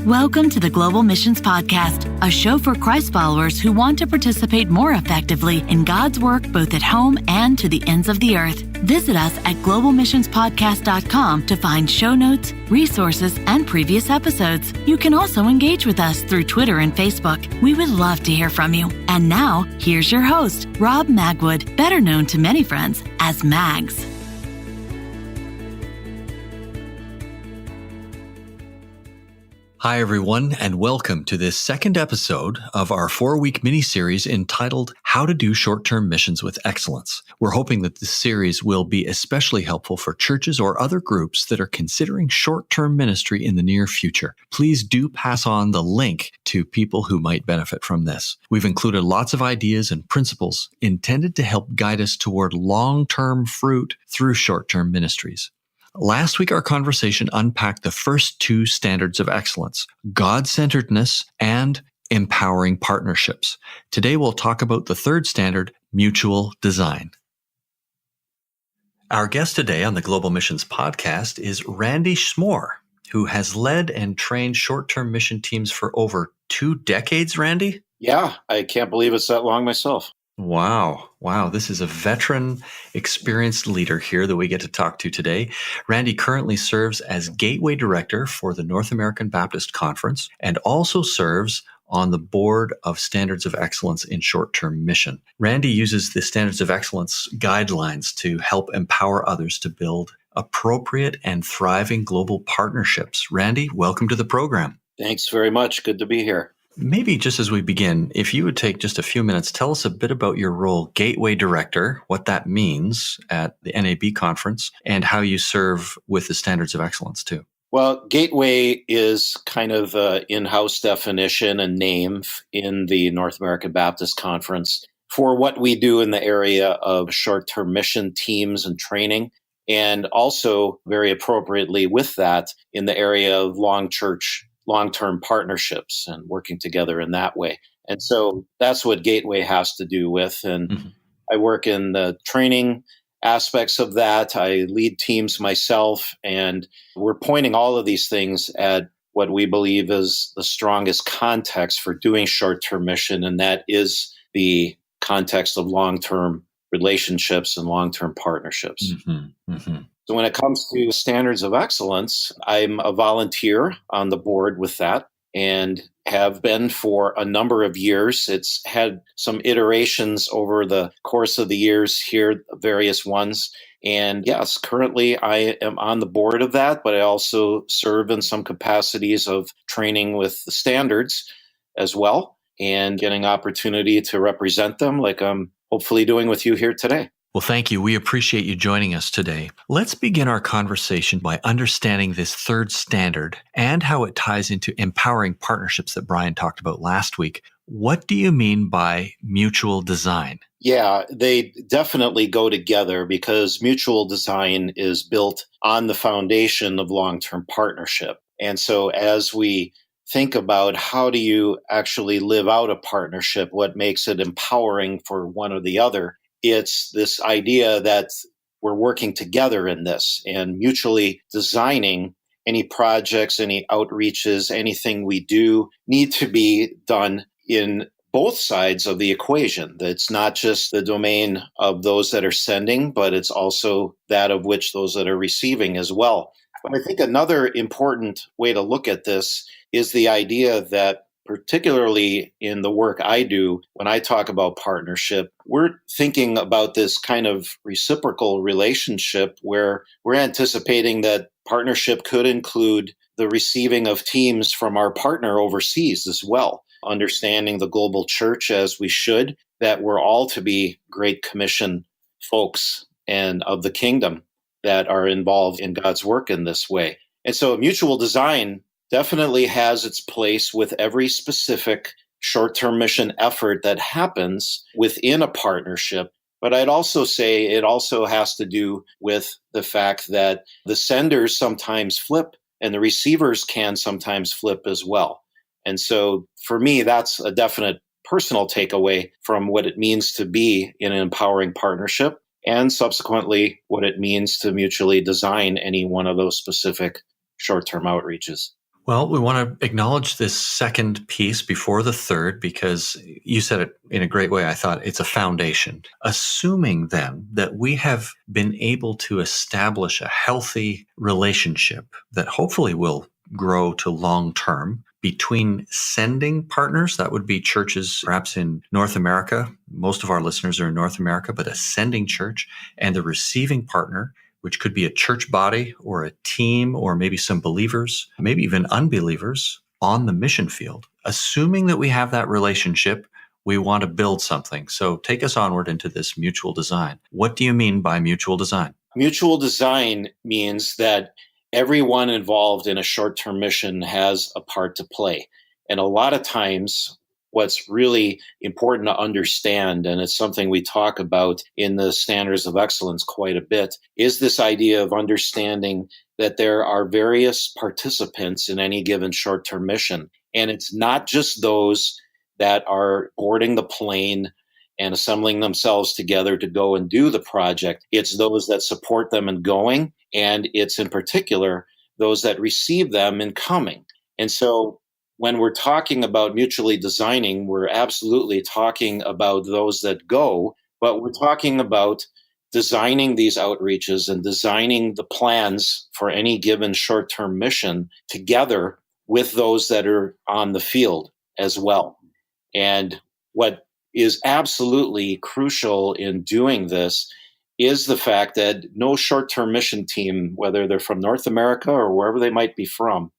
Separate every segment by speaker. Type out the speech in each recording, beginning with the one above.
Speaker 1: Welcome to the Global Missions Podcast, a show for Christ followers who want to participate more effectively in God's work both at home and to the ends of the earth. Visit us at globalmissionspodcast.com to find show notes, resources, and previous episodes. You can also engage with us through Twitter and Facebook. We would love to hear from you. And now, here's your host, Rob Magwood, better known to many friends as Mags.
Speaker 2: Hi, everyone, and welcome to this second episode of our 4-week mini-series entitled How to Do Short-Term Missions with Excellence. We're hoping that this series will be especially helpful for churches or other groups that are considering short-term ministry in the near future. Please do pass on the link to people who might benefit from this. We've included lots of ideas and principles intended to help guide us toward long-term fruit through short-term ministries. Last week, our conversation unpacked the first two standards of excellence, God-centeredness and empowering partnerships. Today, we'll talk about the third standard, mutual design. Our guest today on the Global Missions Podcast is Randy Schmor, who has led and trained short-term mission teams for over 2 decades, Randy?
Speaker 3: Yeah, I can't believe it's that long myself.
Speaker 2: Wow. This is a veteran, experienced leader here that we get to talk to today. Randy currently serves as Gateway Director for the North American Baptist Conference and also serves on the Board of Standards of Excellence in Short-Term Mission. Randy uses the Standards of Excellence guidelines to help empower others to build appropriate and thriving global partnerships. Randy, welcome to the program.
Speaker 3: Thanks very much. Good to be here.
Speaker 2: Maybe just as we begin, if you would take just a few minutes, tell us a bit about your role, Gateway Director, what that means at the NAB conference, and how you serve with the Standards of Excellence too.
Speaker 3: Well, Gateway is kind of an in-house definition and name in the North American Baptist Conference for what we do in the area of short-term mission teams and training, and also very appropriately with that in the area of long-term partnerships and working together in that way. And so that's what Gateway has to do with. And I work in the training aspects of that. I lead teams myself, and we're pointing all of these things at what we believe is the strongest context for doing short-term mission, and that is the context of long-term relationships and long-term partnerships. So when it comes to standards of excellence, I'm a volunteer on the board with that and have been for a number of years. It's had some iterations over the course of the years here, various ones. And yes, currently I am on the board of that, but I also serve in some capacities of training with the standards as well and getting opportunity to represent them like I'm hopefully doing with you here today.
Speaker 2: Well, thank you. We appreciate you joining us today. Let's begin our conversation by understanding this third standard and how it ties into empowering partnerships that Brian talked about last week. What do you mean by mutual design?
Speaker 3: Yeah, they definitely go together because mutual design is built on the foundation of long-term partnership. And so as we think about how do you actually live out a partnership, what makes it empowering for one or the other, it's this idea that we're working together in this and mutually designing any projects, any outreaches, anything we do need to be done in both sides of the equation. It's not just the domain of those that are sending, but it's also that of which those that are receiving as well. But I think another important way to look at this is the idea that particularly in the work I do, when I talk about partnership, we're thinking about this kind of reciprocal relationship where we're anticipating that partnership could include the receiving of teams from our partner overseas as well, understanding the global church as we should, that we're all to be Great Commission folks and of the kingdom that are involved in God's work in this way. And so mutual design definitely has its place with every specific short-term mission effort that happens within a partnership. But I'd also say it also has to do with the fact that the senders sometimes flip and the receivers can sometimes flip as well. And so for me, that's a definite personal takeaway from what it means to be in an empowering partnership and subsequently what it means to mutually design any one of those specific short-term outreaches.
Speaker 2: Well, we want to acknowledge this second piece before the third because you said it in a great way. I thought it's a foundation. Assuming then that we have been able to establish a healthy relationship that hopefully will grow to long term between sending partners, that would be churches perhaps in North America. Most of our listeners are in North America, but a sending church, and the receiving partner, which could be a church body or a team or maybe some believers, maybe even unbelievers on the mission field. Assuming that we have that relationship, we want to build something. So take us onward into this mutual design. What do you mean by mutual design?
Speaker 3: Mutual design means that everyone involved in a short-term mission has a part to play. And a lot of times, what's really important to understand, and it's something we talk about in the Standards of Excellence quite a bit, is this idea of understanding that there are various participants in any given short-term mission. And it's not just those that are boarding the plane and assembling themselves together to go and do the project. It's those that support them in going, and it's in particular those that receive them in coming. And so when we're talking about mutually designing, we're absolutely talking about those that go, but we're talking about designing these outreaches and designing the plans for any given short-term mission together with those that are on the field as well. And what is absolutely crucial in doing this is the fact that no short-term mission team, whether they're from North America or wherever they might be from,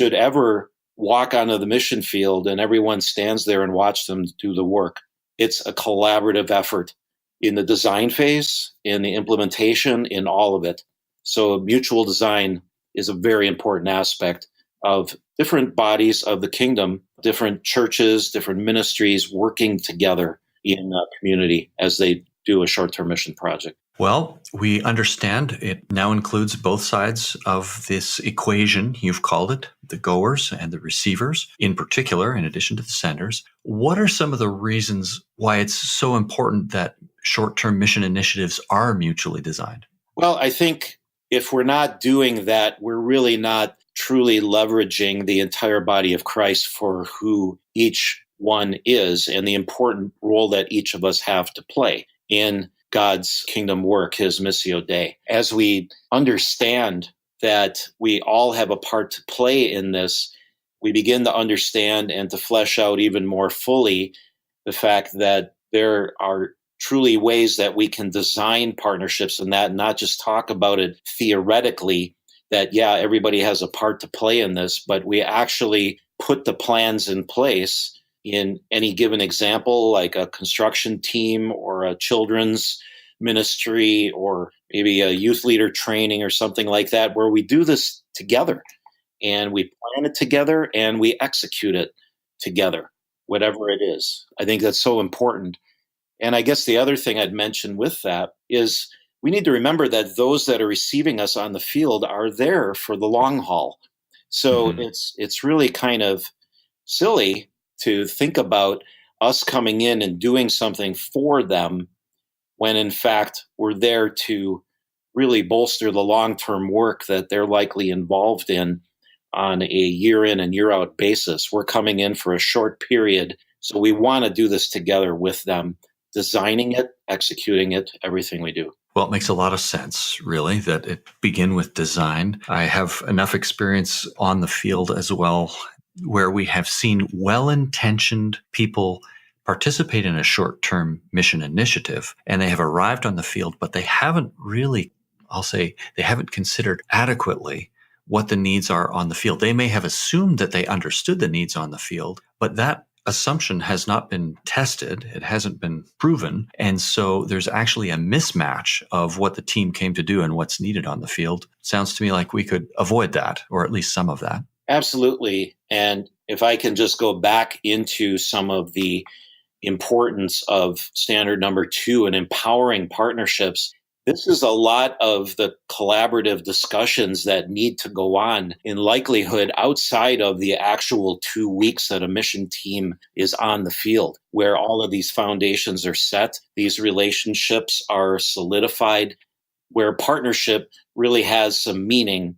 Speaker 3: should ever walk onto the mission field and everyone stands there and watch them do the work. It's a collaborative effort in the design phase, in the implementation, in all of it. So mutual design is a very important aspect of different bodies of the kingdom, different churches, different ministries working together in a community as they do a short-term mission project.
Speaker 2: Well, we understand it now includes both sides of this equation, you've called it, the goers and the receivers, in particular, in addition to the senders. What are some of the reasons why it's so important that short-term mission initiatives are mutually designed?
Speaker 3: Well, I think if we're not doing that, we're really not truly leveraging the entire body of Christ for who each one is and the important role that each of us have to play in God's kingdom work, his Missio Dei. As we understand that we all have a part to play in this, we begin to understand and to flesh out even more fully the fact that there are truly ways that we can design partnerships and that, not just talk about it theoretically, that, yeah, everybody has a part to play in this, but we actually put the plans in place in any given example, like a construction team or a children's ministry or maybe a youth leader training or something like that, where we do this together and we plan it together and we execute it together, whatever it is. I think that's so important. And I guess the other thing I'd mention with that is we need to remember that those that are receiving us on the field are there for the long haul. So it's really kind of silly to think about us coming in and doing something for them when in fact we're there to really bolster the long-term work that they're likely involved in on a year in and year out basis. We're coming in for a short period, so we want to do this together with them, designing it, executing it, everything we do.
Speaker 2: Well, it makes a lot of sense, really, that it begin with design. I have enough experience on the field as well, where we have seen well-intentioned people participate in a short-term mission initiative, and they have arrived on the field, but they haven't really, I'll say, they haven't considered adequately what the needs are on the field. They may have assumed that they understood the needs on the field, but that assumption has not been tested. It hasn't been proven. And so there's actually a mismatch of what the team came to do and what's needed on the field. Sounds to me like we could avoid that, or at least some of that.
Speaker 3: Absolutely. And if I can just go back into some of the importance of standard number 2 and empowering partnerships, this is a lot of the collaborative discussions that need to go on in likelihood outside of the actual 2 weeks that a mission team is on the field, where all of these foundations are set, these relationships are solidified, where partnership really has some meaning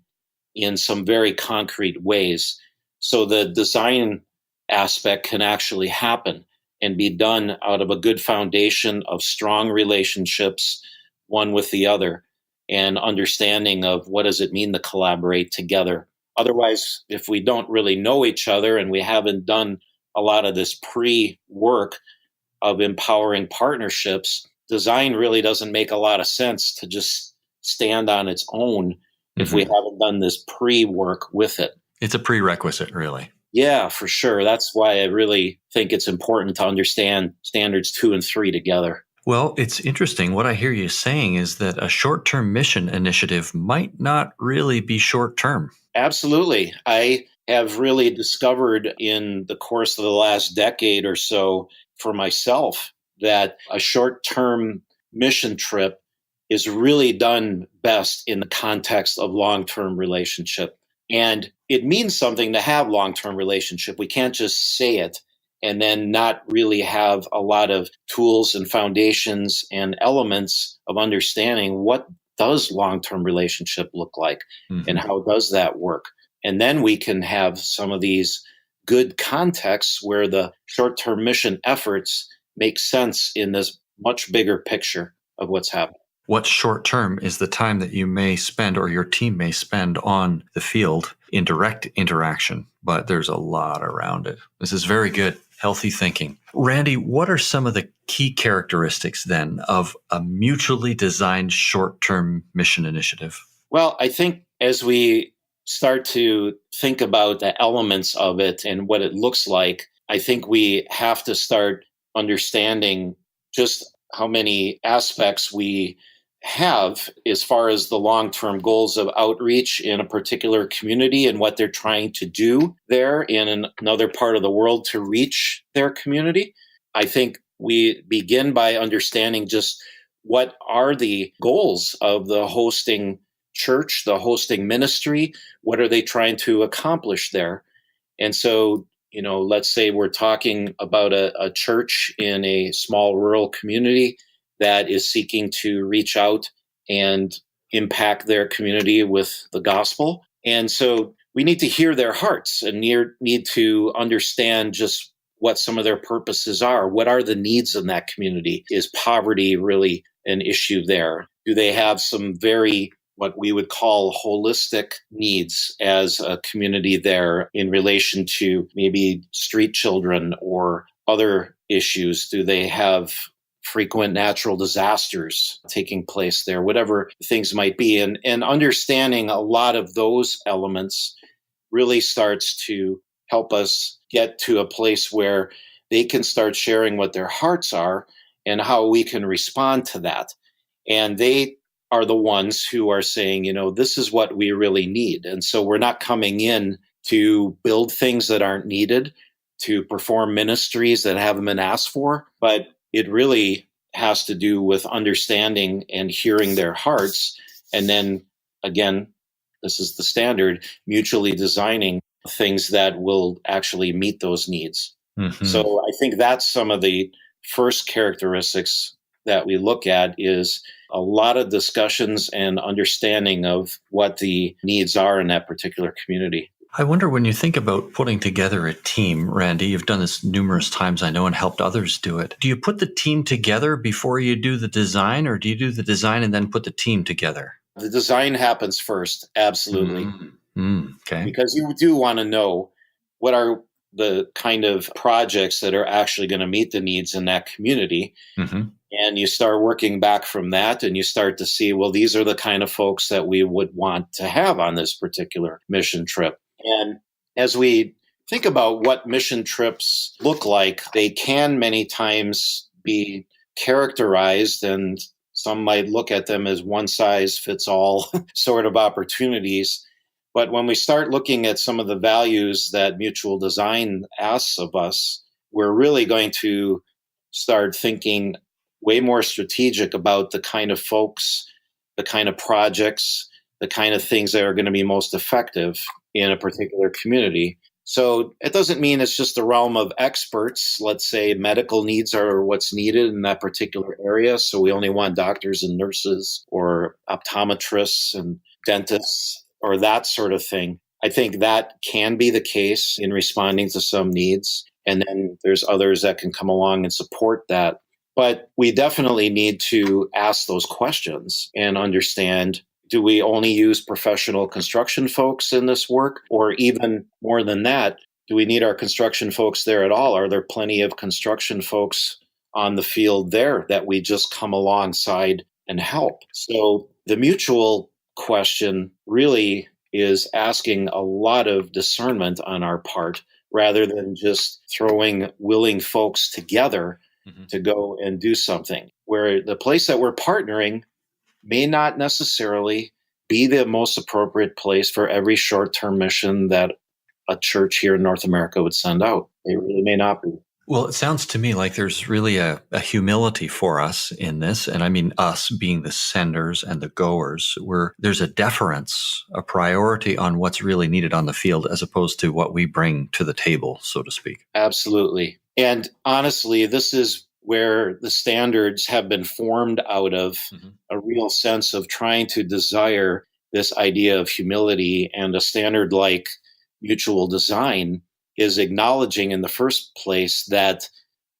Speaker 3: in some very concrete ways. So the design aspect can actually happen and be done out of a good foundation of strong relationships, one with the other, and understanding of what does it mean to collaborate together. Otherwise, if we don't really know each other and we haven't done a lot of this pre-work of empowering partnerships, design really doesn't make a lot of sense to just stand on its own if we haven't done this pre-work with it.
Speaker 2: It's a prerequisite, really.
Speaker 3: Yeah, for sure. That's why I really think it's important to understand standards 2 and 3 together.
Speaker 2: Well, it's interesting. What I hear you saying is that a short-term mission initiative might not really be short-term.
Speaker 3: Absolutely. I have really discovered in the course of the last decade or so for myself that a short-term mission trip is really done best in the context of long-term relationship. And it means something to have long-term relationship. We can't just say it and then not really have a lot of tools and foundations and elements of understanding what does long-term relationship look like and how does that work. And then we can have some of these good contexts where the short-term mission efforts make sense in this much bigger picture of what's happening.
Speaker 2: What's short term is the time that you may spend or your team may spend on the field in direct interaction, but there's a lot around it. This is very good, healthy thinking. Randy, what are some of the key characteristics then of a mutually designed short-term mission initiative?
Speaker 3: Well, I think as we start to think about the elements of it and what it looks like, I think we have to start understanding just how many aspects we have as far as the long-term goals of outreach in a particular community and what they're trying to do there in another part of the world to reach their community. I think we begin by understanding just what are the goals of the hosting church, the hosting ministry, what are they trying to accomplish there? And so, let's say we're talking about a church in a small rural community that is seeking to reach out and impact their community with the gospel. And so we need to hear their hearts and need to understand just what some of their purposes are. What are the needs in that community? Is poverty really an issue there? Do they have some very what we would call holistic needs as a community there in relation to maybe street children or other issues? Do they have frequent natural disasters taking place there, whatever things might be? And understanding a lot of those elements really starts to help us get to a place where they can start sharing what their hearts are and how we can respond to that. And they are the ones who are saying, this is what we really need. And so we're not coming in to build things that aren't needed, to perform ministries that haven't been asked for, but it really has to do with understanding and hearing their hearts. And then again, this is the standard, mutually designing things that will actually meet those needs. So I think that's some of the first characteristics that we look at is a lot of discussions and understanding of what the needs are in that particular community.
Speaker 2: I wonder, when you think about putting together a team, Randy, you've done this numerous times, I know, and helped others do it. Do you put the team together before you do the design, or do you do the design and then put the team together?
Speaker 3: The design happens first, absolutely.
Speaker 2: Okay.
Speaker 3: Because you do want to know what are the kind of projects that are actually going to meet the needs in that community. And you start working back from that and you start to see, well, these are the kind of folks that we would want to have on this particular mission trip. And as we think about what mission trips look like, they can many times be characterized, and some might look at them as one size fits all sort of opportunities. But when we start looking at some of the values that mutual design asks of us, we're really going to start thinking way more strategic about the kind of folks, the kind of projects, the kind of things that are going to be most effective in a particular community. So it doesn't mean it's just the realm of experts. Let's say medical needs are what's needed in that particular area. So we only want doctors and nurses or optometrists and dentists or that sort of thing. I think that can be the case in responding to some needs. And then there's others that can come along and support that. But we definitely need to ask those questions and understand, do we only use professional construction folks in this work? Or even more than that, do we need our construction folks there at all? Are there plenty of construction folks on the field there that we just come alongside and help? So the mutual question really is asking a lot of discernment on our part rather than just throwing willing folks together to go and do something. Where the place that we're partnering may not necessarily be the most appropriate place for every short-term mission that a church here in North America would send out. It really may not be.
Speaker 2: Well, it sounds to me like there's really a humility for us in this. And I mean, us being the senders and the goers, where there's a deference, a priority on what's really needed on the field as opposed to what we bring to the table, so to speak.
Speaker 3: Absolutely. And honestly, this is where the standards have been formed out of a real sense of trying to desire this idea of humility. And a standard like mutual design is acknowledging in the first place that,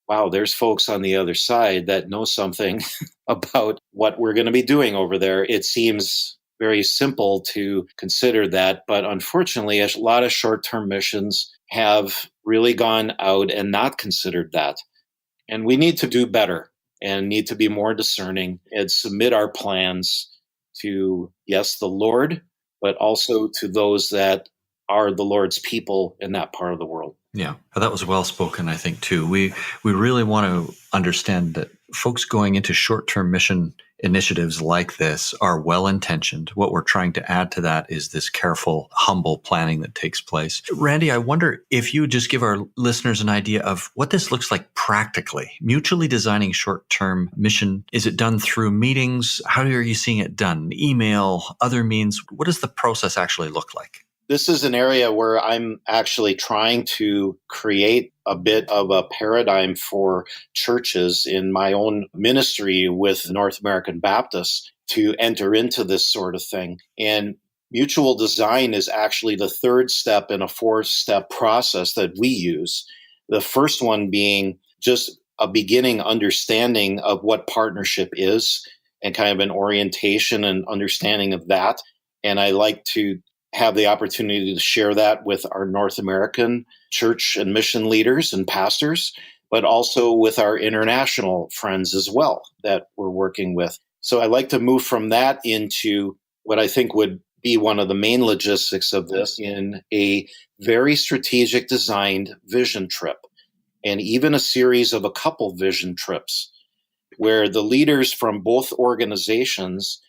Speaker 3: wow, there's folks on the other side that know something about what we're going to be doing over there. It seems very simple to consider that, but unfortunately, a lot of short-term missions have really gone out and not considered that. And we need to do better and need to be more discerning and submit our plans to, yes, the Lord, but also to those that are the Lord's people in that part of the world.
Speaker 2: Yeah, that was well spoken, I think, too. We really want to understand that folks going into short-term mission initiatives like this are well-intentioned. What we're trying to add to that is this careful, humble planning that takes place. Randy, I wonder if you would just give our listeners an idea of what this looks like practically. Mutually designing short-term mission, is it done through meetings? How are you seeing it done? Email, other means? What does the process actually look like?
Speaker 3: This is an area where I'm actually trying to create a bit of a paradigm for churches in my own ministry with North American Baptists to enter into this sort of thing. And mutual design is actually the third step in a four-step process that we use. The first one being just a beginning understanding of what partnership is and kind of an orientation and understanding of that. And I like to have the opportunity to share that with our North American church and mission leaders and pastors, but also with our international friends as well that we're working with. So I like to move from that into what I think would be one of the main logistics of this in a very strategic designed vision trip, and even a series of a couple vision trips where the leaders from both organizations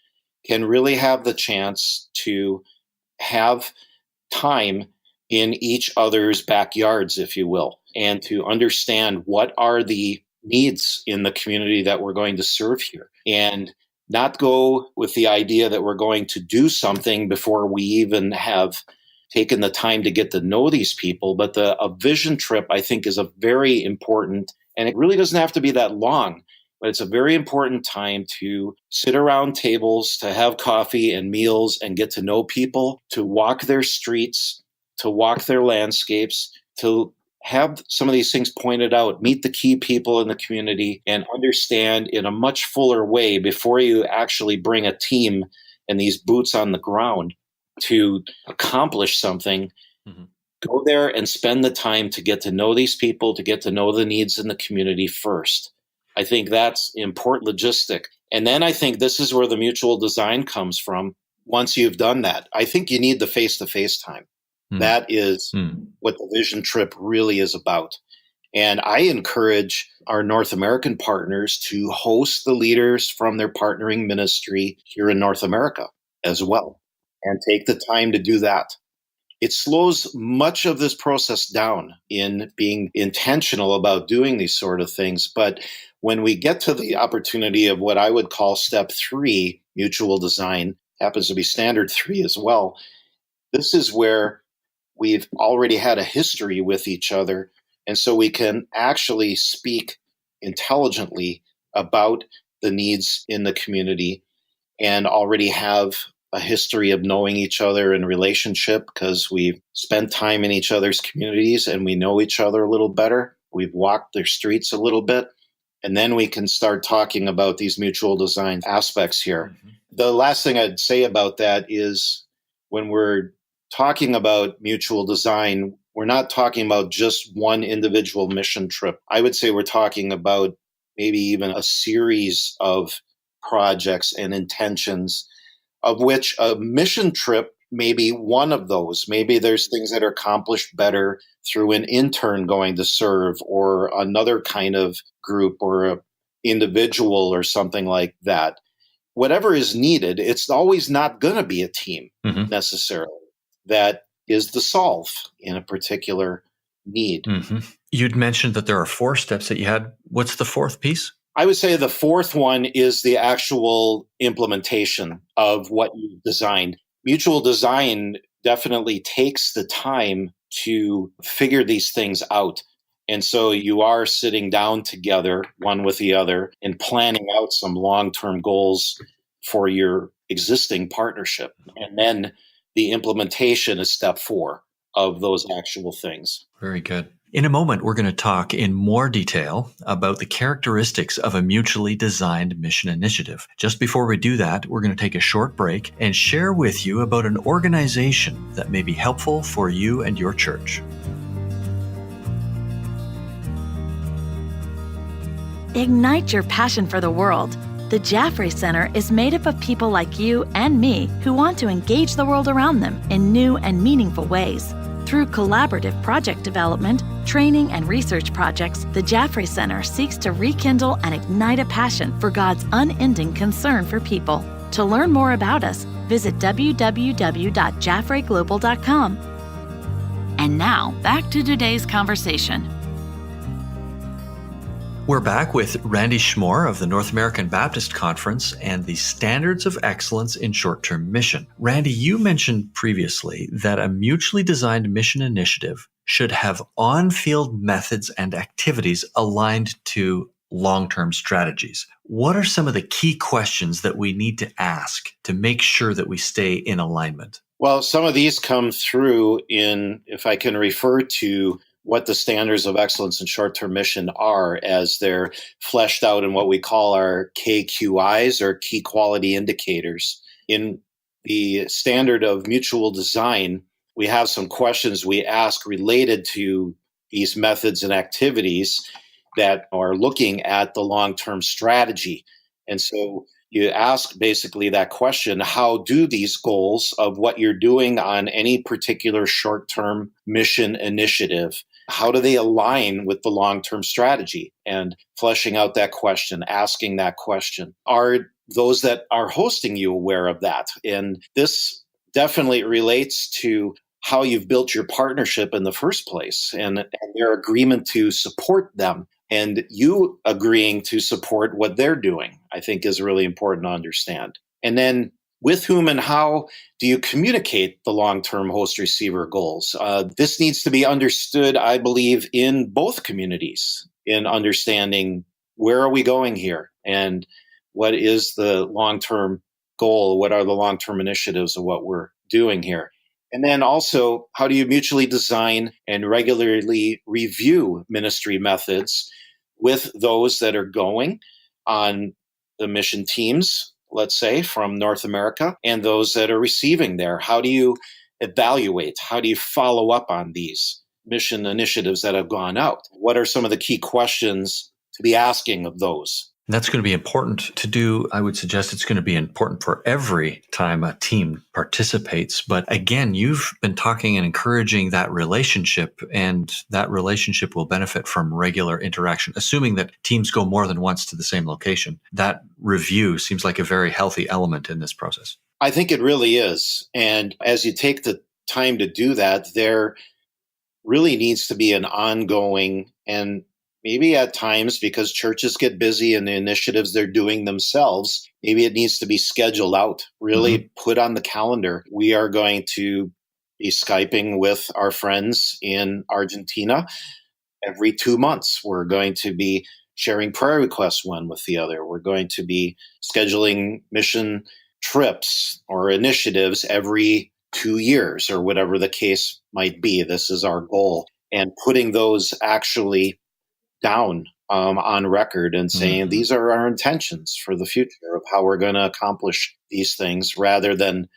Speaker 3: can really have the chance to have time in each other's backyards, if you will, and to understand what are the needs in the community that we're going to serve here, and not go with the idea that we're going to do something before we even have taken the time to get to know these people. But a vision trip, I think, is a very important, and it really doesn't have to be that long, but it's a very important time to sit around tables, to have coffee and meals and get to know people, to walk their streets, to walk their landscapes, to have some of these things pointed out, meet the key people in the community, and understand in a much fuller way before you actually bring a team and these boots on the ground to accomplish something. Go there and spend the time to get to know these people, to get to know the needs in the community first. I think that's important logistic. And then I think this is where the mutual design comes from. Once you've done that, I think you need the face-to-face time. That is what the vision trip really is about. And I encourage our North American partners to host the leaders from their partnering ministry here in North America as well, and take the time to do that. It slows much of this process down in being intentional about doing these sort of things. But when we get to the opportunity of what I would call step 3, mutual design, happens to be standard 3 as well, this is where we've already had a history with each other. And so we can actually speak intelligently about the needs in the community and already have a history of knowing each other in relationship because we've spent time in each other's communities and we know each other a little better. We've walked their streets a little bit. And then we can start talking about these mutual design aspects here. Mm-hmm. The last thing I'd say about that is when we're talking about mutual design, we're not talking about just one individual mission trip. I would say we're talking about maybe even a series of projects and intentions, of which a mission trip may be one of those. Maybe there's things that are accomplished better through an intern going to serve or another kind of group or an individual or something like that. Whatever is needed, it's always not going to be a team necessarily. That is the solve in a particular need.
Speaker 2: Mm-hmm. You'd mentioned that there are 4 steps that you had. What's the 4th piece?
Speaker 3: I would say the 4th one is the actual implementation of what you've designed. Mutual design definitely takes the time to figure these things out. And so you are sitting down together, one with the other, and planning out some long-term goals for your existing partnership. And then the implementation is step 4 of those actual things.
Speaker 2: Very good. In a moment, we're going to talk in more detail about the characteristics of a mutually designed mission initiative. Just before we do that, we're going to take a short break and share with you about an organization that may be helpful for you and your church.
Speaker 1: Ignite your passion for the world. The Jaffrey Center is made up of people like you and me who want to engage the world around them in new and meaningful ways. Through collaborative project development, training, and research projects, the Jaffrey Center seeks to rekindle and ignite a passion for God's unending concern for people. To learn more about us, visit www.jaffreyglobal.com. And now, back to today's conversation.
Speaker 2: We're back with Randy Schmor of the North American Baptist Conference and the Standards of Excellence in Short-Term Mission. Randy, you mentioned previously that a mutually designed mission initiative should have on-field methods and activities aligned to long-term strategies. What are some of the key questions that we need to ask to make sure that we stay in alignment?
Speaker 3: Well, some of these come through in, if I can refer to what the standards of excellence in short-term mission are as they're fleshed out in what we call our KQIs, or key quality indicators. In the standard of mutual design, we have some questions we ask related to these methods and activities that are looking at the long-term strategy. And so you ask basically that question: how do these goals of what you're doing on any particular short-term mission initiative, how do they align with the long-term strategy? And fleshing out that question, asking that question. Are those that are hosting you aware of that? And this definitely relates to how you've built your partnership in the first place and their agreement to support them. And you agreeing to support what they're doing, I think, is really important to understand. And then with whom and how do you communicate the long-term host-receiver goals? This needs to be understood, I believe, in both communities, in understanding where are we going here and what is the long-term goal, what are the long-term initiatives of what we're doing here. And then also, how do you mutually design and regularly review ministry methods with those that are going on the mission teams, let's say, from North America, and those that are receiving there? How do you evaluate? How do you follow up on these mission initiatives that have gone out? What are some of the key questions to be asking of those?
Speaker 2: That's going to be important to do. I would suggest it's going to be important for every time a team participates. But again, you've been talking and encouraging that relationship, and that relationship will benefit from regular interaction, assuming that teams go more than once to the same location. That review seems like a very healthy element in this process.
Speaker 3: I think it really is. And as you take the time to do that, there really needs to be an ongoing, and maybe at times, because churches get busy and the initiatives they're doing themselves, maybe it needs to be scheduled out, really put on the calendar. We are going to be Skyping with our friends in Argentina every 2 months. We're going to be sharing prayer requests one with the other. We're going to be scheduling mission trips or initiatives every 2 years or whatever the case might be. This is our goal. And putting those actually down on record and saying these are our intentions for the future of how we're going to accomplish these things, rather than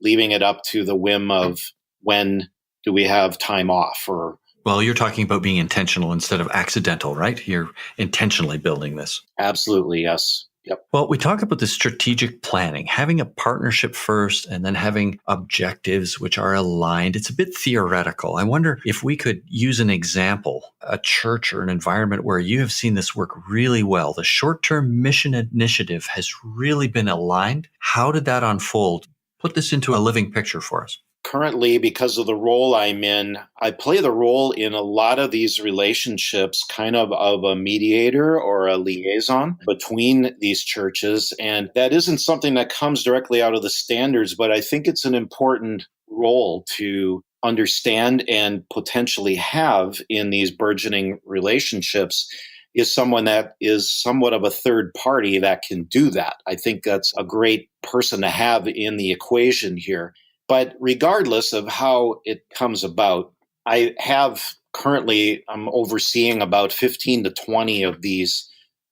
Speaker 3: leaving it up to the whim of when do we have time off. Or
Speaker 2: Well, you're talking about being intentional instead of accidental, right? You're intentionally building this.
Speaker 3: Absolutely, yes. Yep.
Speaker 2: Well, we talk about the strategic planning, having a partnership first and then having objectives which are aligned. It's a bit theoretical. I wonder if we could use an example, a church or an environment where you have seen this work really well. The short-term mission initiative has really been aligned. How did that unfold? Put this into a living picture for us.
Speaker 3: Currently, because of the role I'm in, I play the role in a lot of these relationships, kind of a mediator or a liaison between these churches. And that isn't something that comes directly out of the standards, but I think it's an important role to understand and potentially have in these burgeoning relationships, is someone that is somewhat of a third party that can do that. I think that's a great person to have in the equation here. But regardless of how it comes about, I'm overseeing about 15 to 20 of these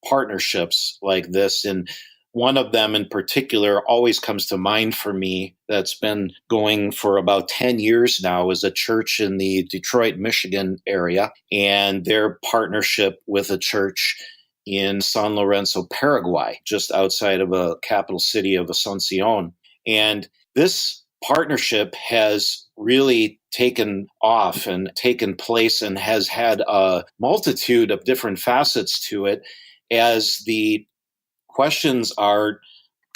Speaker 3: partnerships like this. And one of them in particular always comes to mind for me, that's been going for about 10 years now, is a church in the Detroit, Michigan area, and their partnership with a church in San Lorenzo, Paraguay, just outside of a capital city of Asuncion. And this partnership has really taken off and taken place and has had a multitude of different facets to it, as the questions are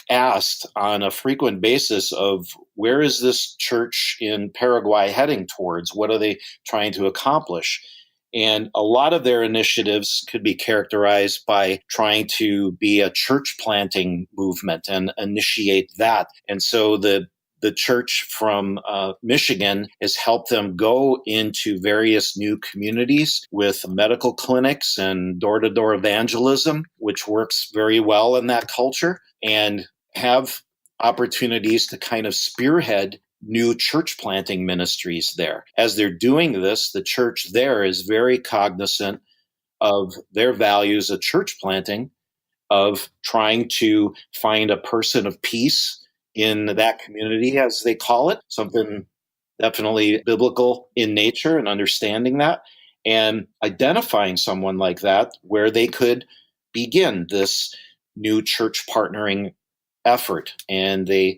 Speaker 3: asked on a frequent basis of where is this church in Paraguay heading towards? What are they trying to accomplish? And a lot of their initiatives could be characterized by trying to be a church planting movement and initiate that. And so the church from Michigan has helped them go into various new communities with medical clinics and door-to-door evangelism, which works very well in that culture, and have opportunities to kind of spearhead new church planting ministries there. As they're doing this, the church there is very cognizant of their values of church planting, of trying to find a person of peace in that community, as they call it, something definitely biblical in nature, and understanding that and identifying someone like that where they could begin this new church partnering effort. And they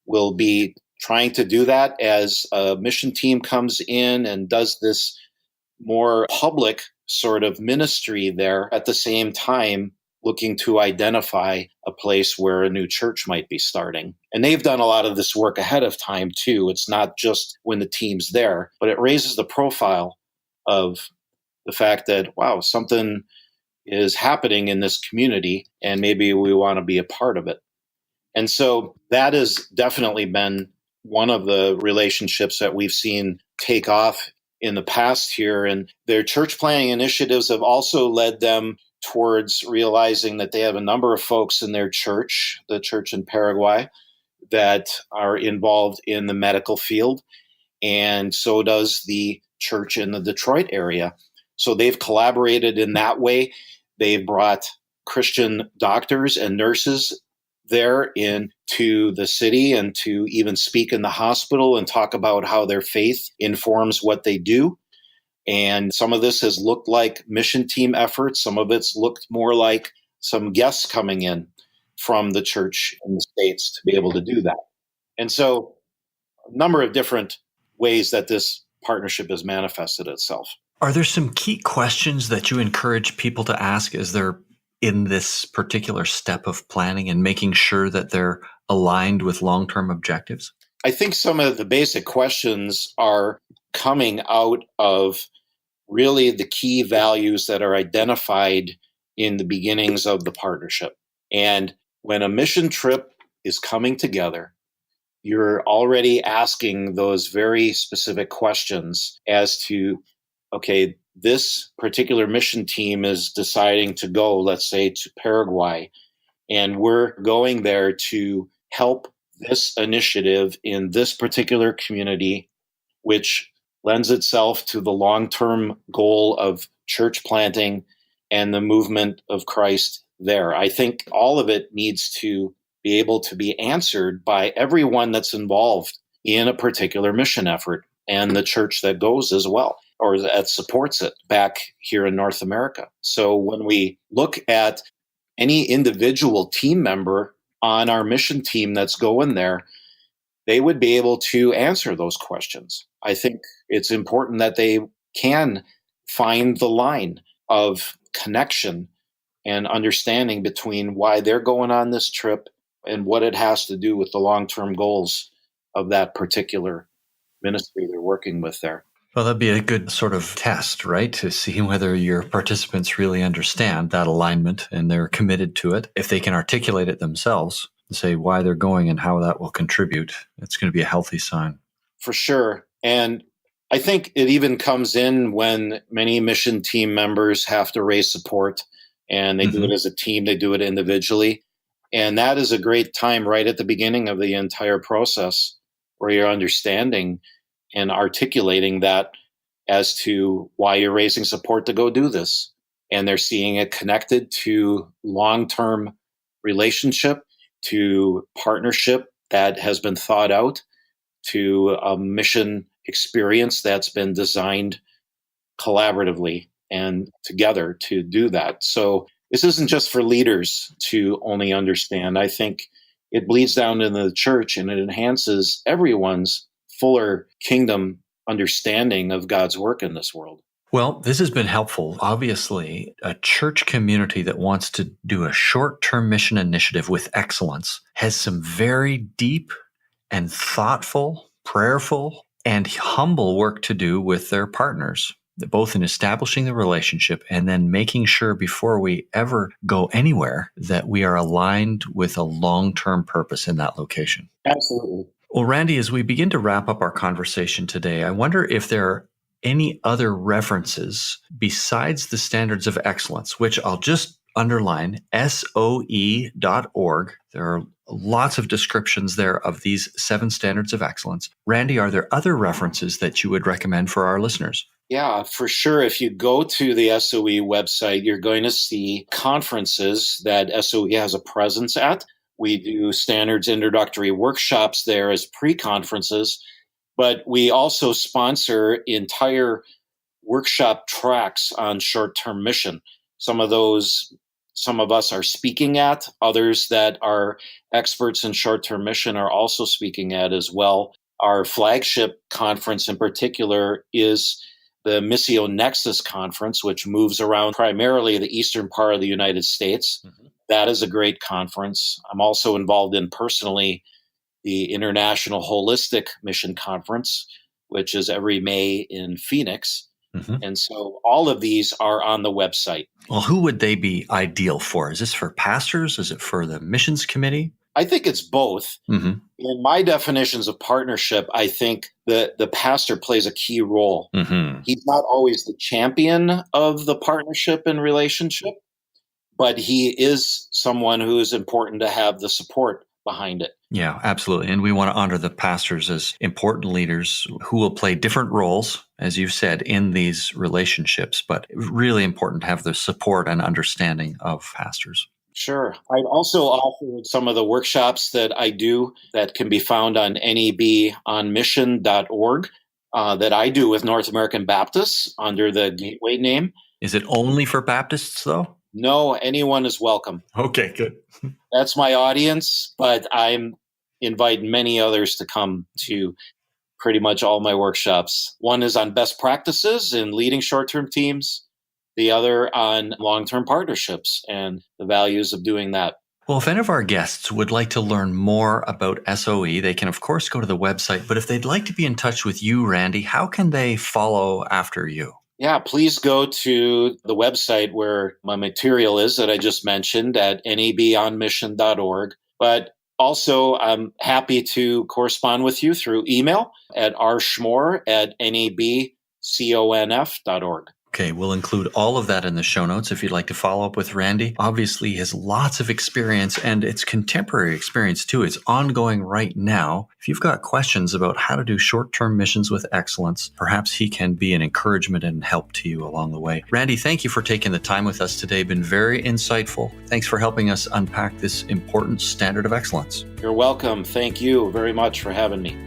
Speaker 3: will be trying to do that as a mission team comes in and does this more public sort of ministry there, at the same time looking to identify a place where a new church might be starting. And they've done a lot of this work ahead of time too. It's not just when the team's there, but it raises the profile of the fact that, wow, something is happening in this community and maybe we want to be a part of it. And so that has definitely been one of the relationships that we've seen take off in the past here. And their church planting initiatives have also led them towards realizing that they have a number of folks in their church, the church in Paraguay, that are involved in the medical field. And so does the church in the Detroit area. So they've collaborated in that way. They've brought Christian doctors and nurses there into the city and to even speak in the hospital and talk about how their faith informs what they do. And some of this has looked like mission team efforts. Some of it's looked more like some guests coming in from the church in the States to be able to do that. And so a number of different ways that this partnership has manifested itself.
Speaker 2: Are there some key questions that you encourage people to ask as they're in this particular step of planning and making sure that they're aligned with long-term objectives?
Speaker 3: I think some of the basic questions are coming out of really the key values that are identified in the beginnings of the partnership. And when a mission trip is coming together, you're already asking those very specific questions as to, okay, this particular mission team is deciding to go, let's say, to Paraguay, and we're going there to help this initiative in this particular community, which lends itself to the long-term goal of church planting and the movement of Christ there. I think all of it needs to be able to be answered by everyone that's involved in a particular mission effort and the church that goes as well, or that supports it back here in North America. So when we look at any individual team member on our mission team that's going there, they would be able to answer those questions. I think it's important that they can find the line of connection and understanding between why they're going on this trip and what it has to do with the long-term goals of that particular ministry they're working with there.
Speaker 2: Well, that'd be a good sort of test, right? To see whether your participants really understand that alignment and they're committed to it. If they can articulate it themselves and say why they're going and how that will contribute, it's going to be a healthy sign.
Speaker 3: For sure. And I think it even comes in when many mission team members have to raise support, and they do it as a team, they do it individually. And that is a great time right at the beginning of the entire process where you're understanding and articulating that as to why you're raising support to go do this. And they're seeing it connected to long-term relationship, to partnership that has been thought out, to a mission experience that's been designed collaboratively and together to do that. So this isn't just for leaders to only understand. I think it bleeds down into the church and it enhances everyone's fuller kingdom understanding of God's work in this world.
Speaker 2: Well, this has been helpful. Obviously, a church community that wants to do a short-term mission initiative with excellence has some very deep and thoughtful, prayerful, and humble work to do with their partners, both in establishing the relationship and then making sure before we ever go anywhere that we are aligned with a long-term purpose in that location.
Speaker 3: Absolutely.
Speaker 2: Well, Randy, as we begin to wrap up our conversation today, I wonder if there are any other references besides the standards of excellence, which I'll just underline, SOE.org. There are lots of descriptions there of these 7 standards of excellence. Randy, are there other references that you would recommend for our listeners?
Speaker 3: Yeah, for sure. If you go to the SOE website, you're going to see conferences that SOE has a presence at. We do standards introductory workshops there as pre-conferences, but we also sponsor entire workshop tracks on short-term mission. Some of us are speaking at, others that are experts in short-term mission are also speaking at as well. Our flagship conference in particular is the Missio Nexus conference, which moves around primarily the eastern part of the United States. That is a great conference. I'm also involved in personally the International Holistic Mission Conference, which is every May in Phoenix. And so all of these are on the website.
Speaker 2: Well, who would they be ideal for? Is this for pastors? Is it for the missions committee?
Speaker 3: I think it's both. In my definitions of partnership, I think that the pastor plays a key role. He's not always the champion of the partnership and relationship, but he is someone who is important to have the support behind it.
Speaker 2: Yeah, absolutely. And we want to honor the pastors as important leaders who will play different roles, as you've said, in these relationships, but really important to have the support and understanding of pastors.
Speaker 3: Sure. I'd also offer some of the workshops that I do that can be found on nebonmission.org that I do with North American Baptists under the Gateway name.
Speaker 2: Is it only for Baptists, though?
Speaker 3: No, anyone is welcome.
Speaker 2: Okay, good.
Speaker 3: That's my audience, but I'm inviting many others to come to pretty much all my workshops. One is on best practices in leading short-term teams, the other on long-term partnerships and the values of doing that.
Speaker 2: Well, if any of our guests would like to learn more about SOE, they can, of course, go to the website. But if they'd like to be in touch with you, Randy, how can they follow after you?
Speaker 3: Yeah, please go to the website where my material is that I just mentioned at nebonmission.org. But also, I'm happy to correspond with you through email at rschmor@nebconf.org.
Speaker 2: Okay, we'll include all of that in the show notes if you'd like to follow up with Randy. Obviously, he has lots of experience, and it's contemporary experience too. It's ongoing right now. If you've got questions about how to do short-term missions with excellence, perhaps he can be an encouragement and help to you along the way. Randy, thank you for taking the time with us today. Been very insightful. Thanks for helping us unpack this important standard of excellence.
Speaker 3: You're welcome. Thank you very much for having me.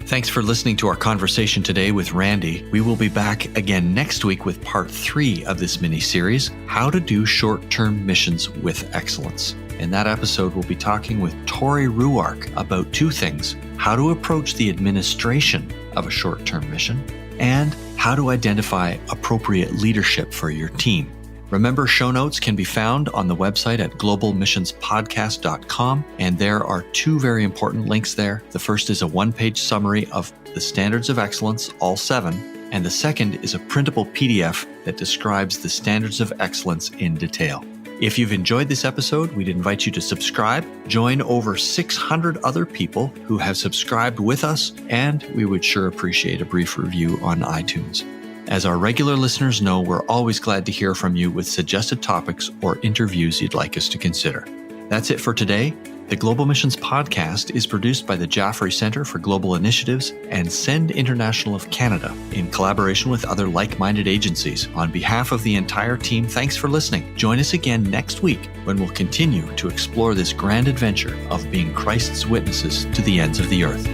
Speaker 2: Thanks for listening to our conversation today with Randy. We will be back again next week with part 3 of this mini-series, How to Do Short-Term Missions with Excellence. In that episode, we'll be talking with Tori Ruark about 2 things: how to approach the administration of a short-term mission and how to identify appropriate leadership for your team. Remember, show notes can be found on the website at globalmissionspodcast.com, and there are 2 very important links there. The first is a 1-page summary of the standards of excellence, all 7, and the second is a printable PDF that describes the standards of excellence in detail. If you've enjoyed this episode, we'd invite you to subscribe, join over 600 other people who have subscribed with us, and we would sure appreciate a brief review on iTunes. As our regular listeners know, we're always glad to hear from you with suggested topics or interviews you'd like us to consider. That's it for today. The Global Missions Podcast is produced by the Jaffrey Center for Global Initiatives and Send International of Canada in collaboration with other like-minded agencies. On behalf of the entire team, thanks for listening. Join us again next week when we'll continue to explore this grand adventure of being Christ's witnesses to the ends of the earth.